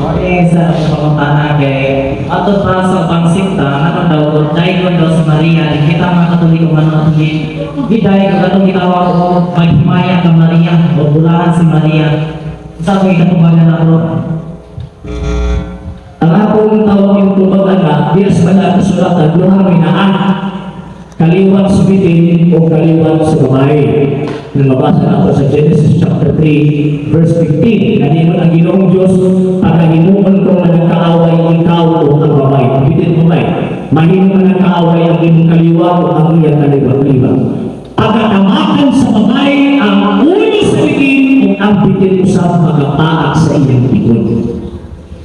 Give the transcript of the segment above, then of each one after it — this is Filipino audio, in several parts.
Okay, sa pagpapuntahan kay ato pa sa pangsinta, naman daw, dahil ko daw sa Maria, kita mga katoliko man matugin, giday ko katong gitawa ko, maghimaya ka Maria, o bulahan si Maria. Sa ko ikatubagan na bro. Ang akong tawag yung tubagan na, dias pa na kasulatan, luha minaan, kaliwat subitin o kaliwat sa babae. Nabasa nato sa Genesis chapter 3, verse 15. Naningon ang Ginoong Diyos, pagkahinuman ko na nagkaaway ikaw o ang babae. Bitin mo ba? Mahinuman ang kaaway ang imong kaliwa o ang iyang kaliwa. Pagkatamakan sa babae ang uni sa bitin o ang bitin sa pagkapaak sa iyang tikod.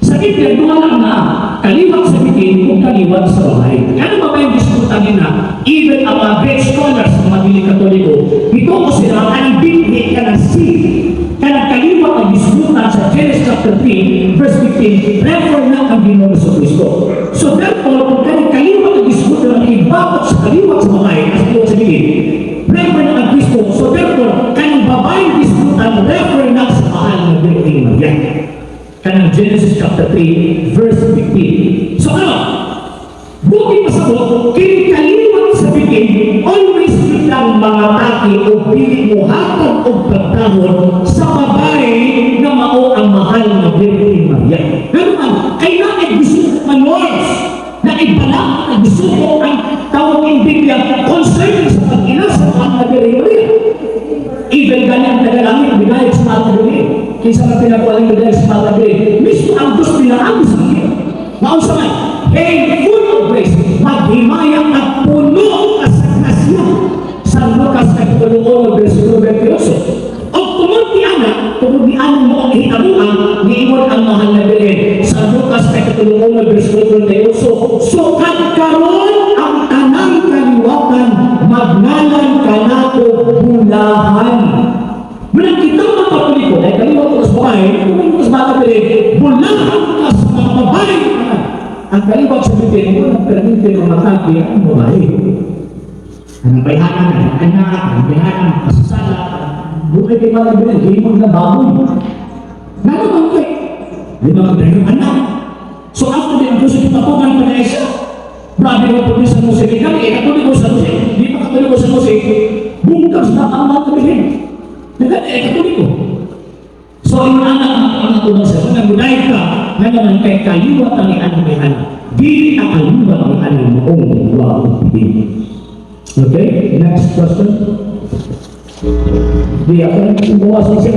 Sa Biblia, doon lang na kaliwat sa bitin o kaliwat sa babae. Ano ba yung diskutahin na? Even ang mga great scholars ng mga Katoliko, ito ko sila ang bibig ka ng seed. Kaya kaliwat ang diskutan sa Genesis chapter 3, verse 15, refer na ang Ginoong Kristo. So therefore, kung kaliwat ang diskutan ng ibabot sa kaliwat sa babae, as kaliwat sa bitin, refer na ang Kristo. So therefore, kanyang babae diskutan, refer na sa mahal ng Birthing Maria. Kanang Genesis chapter 3, verse 15. So ano? Buti pasabot, kinikaliwat sa bitin, always kitang mga taki o pilit mo hatag o pagtahon sa babae na mao ang mahal na Birthing Maria. Pero man, kailangan gusto man words na ibalak na gusto ko ang tawag ng Biblia concerning sa pag-ina sa mahal na Birthing Maria. Even ganyan tagalangin, bigay sa mga tagalangin. Kaysa na pinakualing bigay sa mga tagalangin. Mismo ang Diyos pinakabi sa kanya. Maunsa man, hey, full of grace, maghimayang at puno ka sa grasya. San Lucas Kapitulo 1, versikulo 28. O tumunti anak, tumunti anak mo ang hitamuan, niiwan ang mahal na bilhin. San Lucas Kapitulo 1, versikulo 28. So karon ang tanang kaliwatan, magnalan ka na o bulahan. Mula kitang mga Katoliko, dahil kaliwat ko sa babae, kung sa mga bilhin, bulahan ka sa mga babae. Ang kaliwat sa bitin mo, ang permite ng matagi ang babae. Ang bayhanan ng anak, ang bayhanan ng kasasala, buhay kay mga bitin, himog na baboy. Naman kayo, di ba magdahil anak? So after din, ang gusto yung tapugan pa na isa. Grabe mo po sa musik, kami, katuloy ko sa musik, di pa katuloy ko sa musik, bungkas na ang mga bitin. Katuloy ko. So, yung anak tunang sa mga budaya ka, na naman kay kaliwat ang ianong may anak. Di ang kaliwat ang ianong moong wawang pili. Okay? Next question. Di ako nang buwas siya.